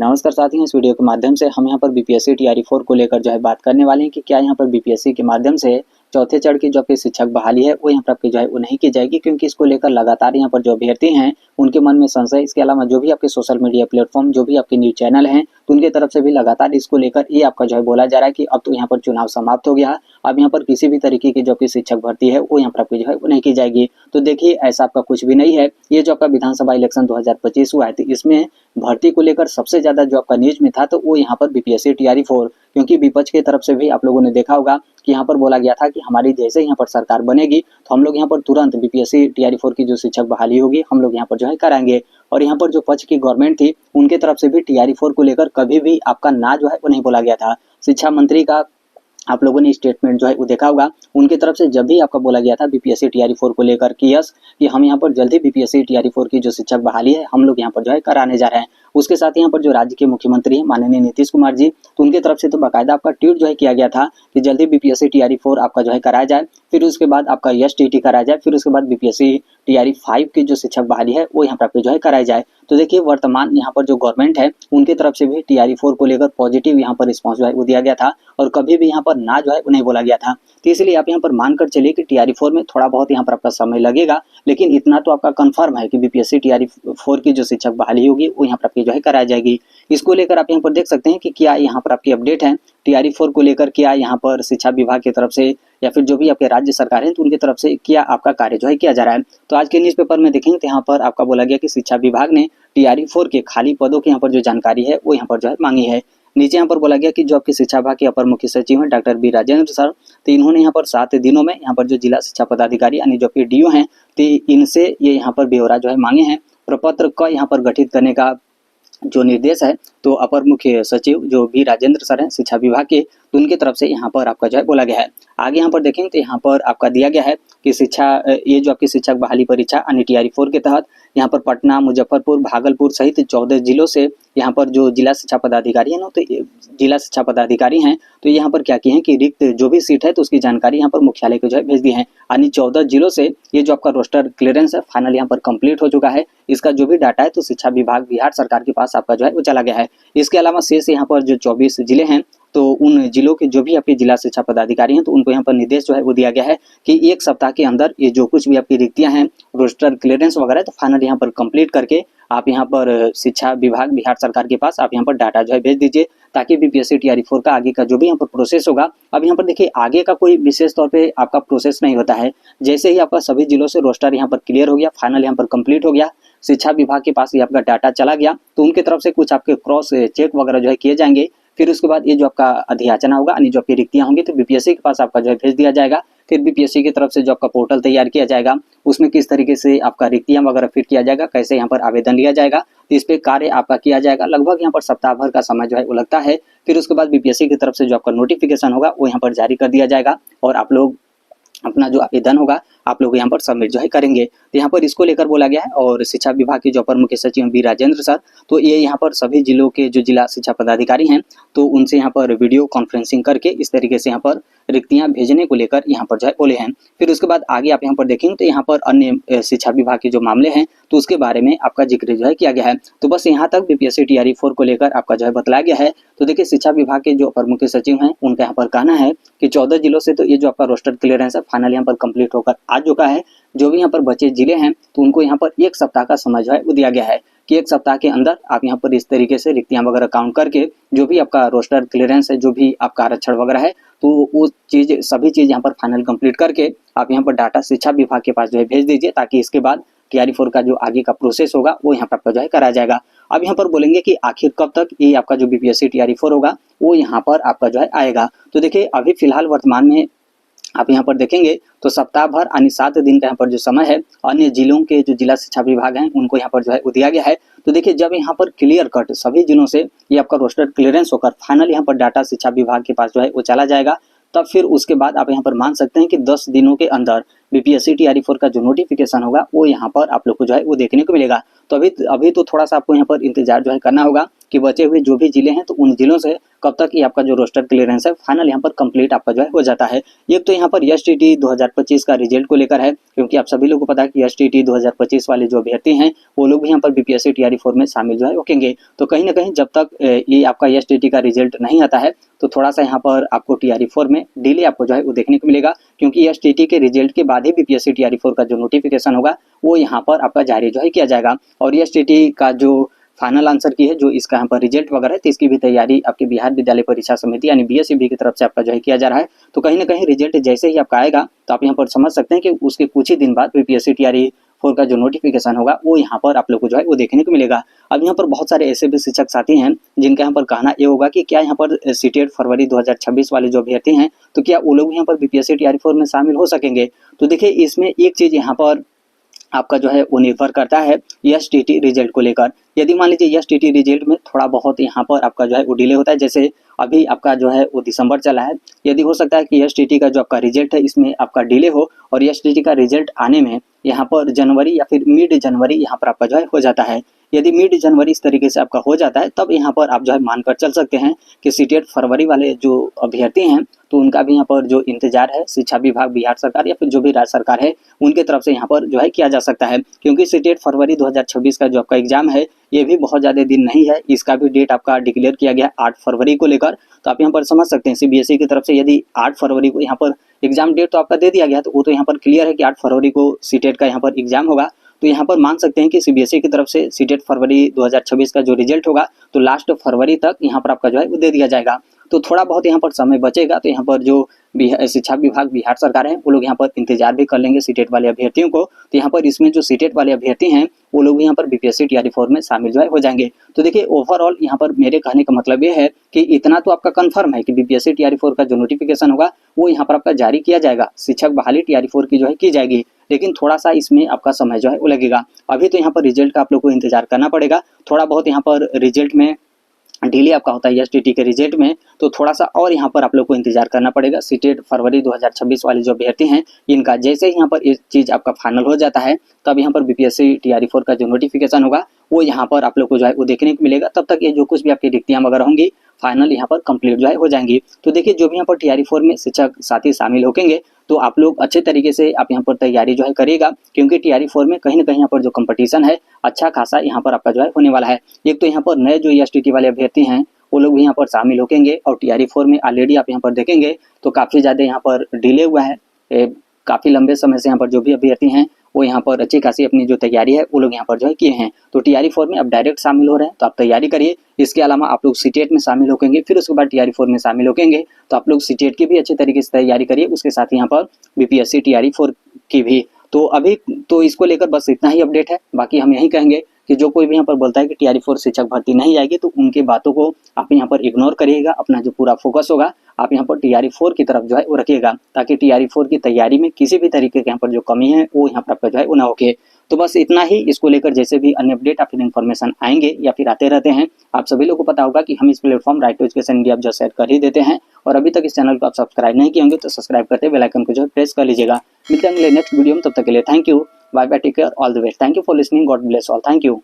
नमस्कार साथियों, इस वीडियो के माध्यम से हम यहाँ पर बीपीएससी टीआरई 4 को लेकर जो है बात करने वाले हैं कि क्या यहाँ पर बीपीएससी के माध्यम से चौथे चरण की जो आपकी शिक्षक बहाली है वो यहाँ पर आपकी जो है वो नहीं की जाएगी, क्योंकि इसको लेकर लगातार यहाँ पर जो अभ्यर्थी हैं उनके मन में संशय। इसके अलावा जो भी आपके सोशल मीडिया प्लेटफॉर्म, जो भी आपके न्यूज चैनल हैं, तो उनके तरफ से भी लगातार इसको लेकर ये आपका जो है बोला जा रहा है कि अब तो यहाँ पर चुनाव समाप्त हो गया, अब यहाँ पर किसी भी तरीके की जो आपकी शिक्षक भर्ती है वो यहाँ पर आपकी जो है वो नहीं की जाएगी। तो देखिए, ऐसा आपका कुछ भी नहीं है। ये जो आपका विधानसभा इलेक्शन 2025 हुआ है, तो इसमें भर्ती को लेकर सबसे ज्यादा जो आपका न्यूज में था तो वो यहाँ पर बीपीएससी टीआरई 4, क्योंकि विपक्ष की तरफ से भी आप लोगों ने देखा होगा कि यहाँ पर बोला गया था कि हमारी जैसे यहाँ पर सरकार बनेगी तो हम लोग यहाँ पर तुरंत बीपीएससी टीआरई 4 की जो शिक्षक बहाली होगी हम लोग यहाँ पर जो है कराएंगे। और यहाँ पर जो पक्ष की गवर्नमेंट थी उनके तरफ से भी टीआरई 4 को लेकर कभी भी आपका ना जो है वो नहीं बोला गया था। शिक्षा मंत्री का आप लोगों ने स्टेटमेंट जो है वो देखा होगा, उनकी तरफ से जब भी आपका बोला गया था बीपीएससी टीआरई 4 को लेकर कि यस, कि हम यहाँ पर जल्दी बीपीएससी टीआरई 4 की जो शिक्षक बहाली है हम लोग यहाँ पर जो है कराने जा रहे हैं। उसके साथ यहाँ पर जो राज्य के मुख्यमंत्री हैं माननीय नीतीश कुमार जी, तो उनकी तरफ से तो बाकायदा आपका ट्वीट जो है किया गया था कि जल्दी बीपीएससी टीआरई 4 आपका जो है कराया जाए, फिर उसके बाद आपका एसटीईटी कराया जाए, फिर उसके बाद बीपीएससी टीआरई 5 की जो शिक्षक बहाली है वो यहाँ पर आपकी जो है कराई जाए। तो देखिए, वर्तमान यहाँ पर जो गवर्नमेंट है उनकी तरफ से भी टीआरई 4 को लेकर पॉजिटिव यहाँ पर रिस्पॉन्स जो है वो दिया गया था और कभी भी यहाँ पर ना जो है वो नहीं बोला गया था। तो इसलिए आप यहाँ पर मानकर चलिए कि टीआरई 4 में थोड़ा बहुत यहाँ पर आपका समय लगेगा, लेकिन इतना तो आपका कंफर्म है कि बीपीएससी टीआरई 4 की जो शिक्षक बहाली होगी वो यहाँ पर आपकी जो है कराई जाएगी। इसको लेकर आप यहाँ पर देख सकते हैं कि क्या यहाँ पर आपकी अपडेट है टीआरई 4 को लेकर, क्या यहाँ पर शिक्षा विभाग की तरफ से या फिर जो भी आपके राज्य सरकार है तो उनकी तरफ से क्या आपका कार्य जो है किया जा रहा है। तो आज के न्यूज़पेपर में देखेंगे तो यहाँ पर आपका बोला गया कि शिक्षा विभाग ने टीआरई 4 के खाली पदों की यहाँ पर जो जानकारी है वो यहाँ पर जो है मांगी है। नीचे यहाँ पर बोला गया कि जो आपके शिक्षा विभाग के अपर मुख्य सचिव हैं डॉक्टर बी राजेंद्र सर, तो इन्होंने यहाँ पर 7 दिनों में यहाँ पर जो जिला शिक्षा पदाधिकारी यानी जो आपके डीओ हैं तो इनसे ये यहाँ पर ब्यौरा जो है मांगे हैं। प्रपत्र का यहाँ पर गठित करने का जो निर्देश है तो अपर मुख्य सचिव जो बी राजेंद्र सर हैं शिक्षा विभाग के, तो उनकी तरफ से यहाँ पर आपका जो है बोला गया है। आगे यहाँ पर देखेंगे तो यहाँ पर आपका दिया गया है कि ये जो आपकी शिक्षक बहाली परीक्षा यानी टीआरई 4 के तहत यहाँ पर पटना, मुजफ्फरपुर, भागलपुर सहित 14 जिलों से यहाँ पर जो जिला शिक्षा पदाधिकारी है ना, तो जिला शिक्षा पदाधिकारी हैं तो यहाँ पर क्या किए हैं कि रिक्त जो भी सीट है तो उसकी जानकारी यहाँ पर मुख्यालय को जो है भेज दी है। यानी 14 जिलों से ये जो आपका रोस्टर क्लियरेंस है फाइनल यहाँ पर कंप्लीट हो चुका है। इसका जो भी डाटा है तो शिक्षा विभाग बिहार सरकार के पास आपका जो है वो चला गया है। इसके अलावा शेष यहाँ पर जो 24 जिले हैं तो उन जिलों के जो भी आपके जिला शिक्षा पदाधिकारी हैं तो उनको यहाँ पर निर्देश जो है वो दिया गया है कि 1 सप्ताह के अंदर ये जो कुछ भी आपकी रिक्तियां हैं, रोस्टर क्लियरेंस वगैरह, तो फाइनल यहाँ पर कंप्लीट करके आप यहाँ पर शिक्षा विभाग बिहार सरकार के पास आप यहाँ पर डाटा जो है भेज दीजिए, ताकि बीपीएससी टीआरई 4 का आगे का जो भी यहाँ पर प्रोसेस होगा। अब यहाँ पर देखिए, आगे का कोई विशेष तौर पे आपका प्रोसेस नहीं होता है। जैसे ही आपका सभी जिलों से रोस्टर यहाँ पर क्लियर हो गया, फाइनल यहाँ पर कंप्लीट हो गया, शिक्षा विभाग के पास ये आपका डाटा चला गया, तो उनकी तरफ से कुछ आपके क्रॉस चेक वगैरह जो है किए जाएंगे। फिर उसके बाद ये जो आपका अधियाचना होगा यानी जो आपकी रिक्तियां होंगी तो बीपीएससी के पास आपका जो है भेज दिया जाएगा। फिर बीपीएससी की तरफ से जो आपका पोर्टल तैयार किया जाएगा उसमें किस तरीके से आपका रिक्तियां वगैरह फिट किया जाएगा, कैसे यहाँ पर आवेदन लिया जाएगा, तो इस पे कार्य आपका किया जाएगा। लगभग यहाँ पर सप्ताह भर का समय जो है वो लगता है। फिर उसके बाद बीपीएससी की तरफ से जो आपका नोटिफिकेशन होगा वो यहाँ पर जारी कर दिया जाएगा और आप लोग अपना जो आवेदन होगा आप लोग यहाँ पर सबमिट जो है करेंगे। तो यहाँ पर इसको लेकर बोला गया है। और शिक्षा विभाग के जो अपर मुख्य सचिव बी राजेंद्र सर, तो ये यहाँ पर सभी जिलों के जो जिला शिक्षा पदाधिकारी हैं तो उनसे यहाँ पर वीडियो कॉन्फ्रेंसिंग करके इस तरीके से यहाँ पर रिक्तियां भेजने को लेकर यहाँ पर जो है बोले हैं। फिर उसके बाद आगे आप यहाँ पर देखेंगे तो यहाँ पर अन्य शिक्षा विभाग के जो मामले हैं तो उसके बारे में आपका जिक्र जो है किया गया है। तो बस यहाँ तक बीपीएससी टीआरई 4 को लेकर आपका जो है बतलाया गया है। तो देखिए, शिक्षा विभाग के जो अपर मुख्य सचिव हैं उनका यहाँ पर कहना है कि 14 जिलों से तो ये जो आपका रोस्टर क्लियरेंस है फाइनल यहाँ पर कंप्लीट होकर आ चुका है। जो भी यहाँ पर बचे जिले हैं तो उनको यहाँ पर 1 सप्ताह का समय जो है वो दिया गया है कि 1 सप्ताह के अंदर आप यहाँ पर इस तरीके से रिक्तियां वगैरह काउंट करके जो भी आपका रोस्टर क्लियरेंस है, जो भी आपका आरक्षण वगैरह है, तो वो चीज सभी चीज यहाँ पर फाइनल कंप्लीट करके आप यहाँ पर डाटा शिक्षा विभाग के पास जो है भेज दीजिए, ताकि इसके बाद टीआरई 4 का जो आगे का प्रोसेस होगा वो यहाँ पर आपका जो है कराया जाएगा। अब यहाँ पर बोलेंगे कि आखिर कब तक ये आपका जो बीपीएससी टीआरई 4 होगा वो यहाँ पर आपका जो है आएगा। तो देखिए, अभी फिलहाल वर्तमान में आप यहाँ पर देखेंगे तो सप्ताह भर यानी 7 दिन का यहाँ पर जो समय है अन्य जिलों के जो जिला शिक्षा विभाग हैं उनको यहाँ पर जो है वो दिया गया है। तो देखिए, जब यहाँ पर क्लियर कट सभी जिलों से ये आपका रोस्टर क्लियरेंस होकर फाइनल यहाँ पर डाटा शिक्षा विभाग के पास जो है वो चला जाएगा, तब फिर उसके बाद आप यहाँ पर मान सकते हैं कि 10 दिनों के अंदर बीपीएससी टीआरई 4 का जो नोटिफिकेशन होगा वो यहाँ पर आप लोग को जो है वो देखने को मिलेगा। तो अभी तो थोड़ा सा आपको यहाँ पर इंतजार जो है करना होगा कि बचे हुए जो भी जिले हैं तो उन जिलों से कब तक ये आपका जो रोस्टर क्लियरेंस है फाइनल यहाँ पर कंप्लीट आपका जो है हो जाता है। एक तो यहाँ पर एसटीटी 2025 का रिजल्ट को लेकर है, क्योंकि आप सभी लोगों को पता है कि एसटीटी 2025 वाले जो अभ्यर्थी हैं वो लोग भी यहाँ पर बीपीएससी टीआरई 4 में शामिल जो है होंगे। तो कहीं ना कहीं जब तक ये आपका एसटीटी का रिजल्ट नहीं आता है तो थोड़ा सा यहाँ पर आपको टीआरई 4 में डिले आपको जो है वो देखने को मिलेगा, क्योंकि एसटीटी के रिजल्ट के बाद ही बीपीएससी टीआरई 4 का जो नोटिफिकेशन होगा वो यहाँ पर आपका जारी जो है किया जाएगा। और एसटीटी का जो फाइनल आंसर की है जो इसका यहाँ पर रिजल्ट वगैरह है तो इसकी भी तैयारी आपके बिहार विद्यालय परीक्षा समिति यानी बीएसईबी की तरफ से आपका जो है किया जा रहा है। तो कहीं ना कहीं रिजल्ट जैसे ही आपका आएगा तो आप यहाँ पर समझ सकते हैं कि उसके कुछ ही दिन बाद बीपीएससी टीआरई 4 का जो नोटिफिकेशन होगा वो यहाँ पर आप लोग को जो है वो देखने को मिलेगा। अब यहाँ पर बहुत सारे ऐसे भी शिक्षक साथी हैं जिनका यहाँ पर कहना ये होगा कि क्या यहाँ पर सीटेट फरवरी 2026 वाले जो अभ्यर्थी हैं तो क्या वो लोग यहाँ पर बीपीएससी टीआरई 4 में शामिल हो सकेंगे। तो देखिए इसमें एक चीज यहाँ पर आपका जो है वो निर्भर करता है एसटीटी रिजल्ट को लेकर। यदि मान लीजिए एसटीटी रिजल्ट में थोड़ा बहुत यहाँ पर आपका जो है वो डिले होता है, जैसे अभी आपका जो है वो दिसंबर चला है, यदि हो सकता है कि एसटीटी का जो आपका रिजल्ट है इसमें आपका डिले हो और एसटीटी का रिजल्ट आने में यहाँ पर जनवरी या फिर मिड जनवरी यहाँ पर आपका जो है हो जाता है। यदि मिड जनवरी इस तरीके से आपका हो जाता है तब यहाँ पर आप जो है मानकर चल सकते हैं कि सीटेट फरवरी वाले जो अभ्यर्थी हैं तो उनका भी यहाँ पर जो इंतजार है शिक्षा विभाग बिहार सरकार या फिर जो भी राज्य सरकार है उनके तरफ से यहाँ पर जो है किया जा सकता है, क्योंकि सीटेट फरवरी 2026 का जो आपका एग्जाम है ये भी बहुत ज़्यादा दिन नहीं है। इसका भी डेट आपका डिक्लेयर किया गया 8 फरवरी को लेकर। तो आप यहाँ पर समझ सकते हैं सीबीएसई की तरफ से यदि 8 फरवरी को यहाँ पर एग्जाम डेट तो आपका दे दिया गया तो वो तो यहाँ पर क्लियर है कि 8 फरवरी को सीटेट का यहाँ पर एग्जाम होगा। तो यहाँ पर मान सकते हैं कि सीबीएसई की तरफ से सीटेट फरवरी 2026 का जो रिजल्ट होगा तो लास्ट फरवरी तक यहाँ पर आपका जो है वो दे दिया जाएगा। तो थोड़ा बहुत यहाँ पर समय बचेगा तो यहाँ पर जो शिक्षा विभाग बिहार सरकार है वो लोग यहाँ पर इंतजार भी कर लेंगे सीटेट वाले अभ्यर्थियों को। तो यहाँ पर इसमें जो सीटेट वाले अभ्यर्थी हैं वो लोग यहाँ पर बीपीएससी टीआरई 4 में शामिल जो है हो जाएंगे। तो देखिए ओवरऑल यहाँ पर मेरे कहने का मतलब ये है कि इतना तो आपका कंफर्म है कि बीपीएससी टीआरई 4 का जो नोटिफिकेशन होगा वो यहाँ पर आपका जारी किया जाएगा, शिक्षक बहाली टीआरई 4 की जो है की जाएगी, लेकिन थोड़ा सा इसमें आपका समय जो है वो लगेगा। अभी तो यहाँ पर रिजल्ट का आप लोग को इंतजार करना पड़ेगा। थोड़ा बहुत यहाँ पर रिजल्ट में डिले आपका होता है एसटीटी के रिजल्ट में तो थोड़ा सा और यहाँ पर आप लोग को इंतजार करना पड़ेगा। सीटेट फरवरी 2026 वाले जो अभ्यर्थी हैं इनका जैसे ही यहाँ पर इस चीज आपका फाइनल हो जाता है तब यहाँ पर बीपीएससी टीआरई 4 का जो नोटिफिकेशन होगा वो यहाँ पर आप लोग को जो है वो देखने को मिलेगा। तब तक ये जो कुछ भी आपकी रिक्तियां वगैरह होंगी फाइनल यहाँ पर कंप्लीट जो है हो जाएंगी। तो देखिए जो भी यहाँ पर टीआरई 4 में शिक्षक साथी शामिल होंगे तो आप लोग अच्छे तरीके से आप यहाँ पर तैयारी जो है करिएगा, क्योंकि टीआरई 4 में कहीं ना कहीं यहाँ पर जो कंपटीशन है अच्छा खासा यहाँ पर आपका जो है होने वाला है। एक तो यहाँ पर नए जो एसटीटी वाले अभ्यर्थी हैं वो लोग भी यहाँ पर शामिल होंगे और टीआरई 4 में ऑलरेडी आप यहाँ पर देखेंगे तो काफ़ी ज़्यादा यहाँ पर डिले हुआ है, काफ़ी लंबे समय से यहाँ पर जो भी अभ्यर्थी हैं वो यहाँ पर अच्छी खासी अपनी जो तैयारी है वो लोग यहाँ पर जो है किए हैं। तो टीआरई 4 में अब डायरेक्ट शामिल हो रहे हैं तो आप तैयारी करिए। इसके अलावा आप लोग सीटेट में शामिल होंगे, फिर उसके बाद टीआरई 4 में शामिल होंगे तो आप लोग सीटेट की भी अच्छे तरीके से तैयारी करिए, उसके साथ यहाँ पर बीपीएससी टीआरई 4 की भी। तो अभी तो इसको लेकर बस इतना ही अपडेट है। बाकी हम यही कहेंगे कि जो कोई भी यहाँ पर बोलता है कि टीआरई 4 शिक्षक भर्ती नहीं आएगी तो उनकी बातों को आप यहाँ पर इग्नोर करिएगा। अपना जो पूरा फोकस होगा आप यहाँ पर टीआरई 4 की तरफ जो है वो रखिएगा, ताकि टीआरई 4 की तैयारी में किसी भी तरीके के यहाँ पर जो कमी है वो यहाँ पर आपका जो है वो ना होके। तो बस इतना ही। इसको लेकर जैसे भी अन्य अपडेट या फिर इन्फॉर्मेशन आएंगे या फिर आते रहते हैं, आप सभी लोगों को पता होगा कि हम इस platform right to education India जो शेयर कर ही देते हैं। और अभी तक इस चैनल को आप सब्सक्राइब नहीं किए होंगे तो सब्सक्राइब करते बेल आइकन को जो है प्रेस कर लीजिएगा। मिलते हैं अगले नेक्स्ट वीडियो में, तब तक के लिए thank you, bye bye, take care, all the best, thank you for listening, God bless all, thank you.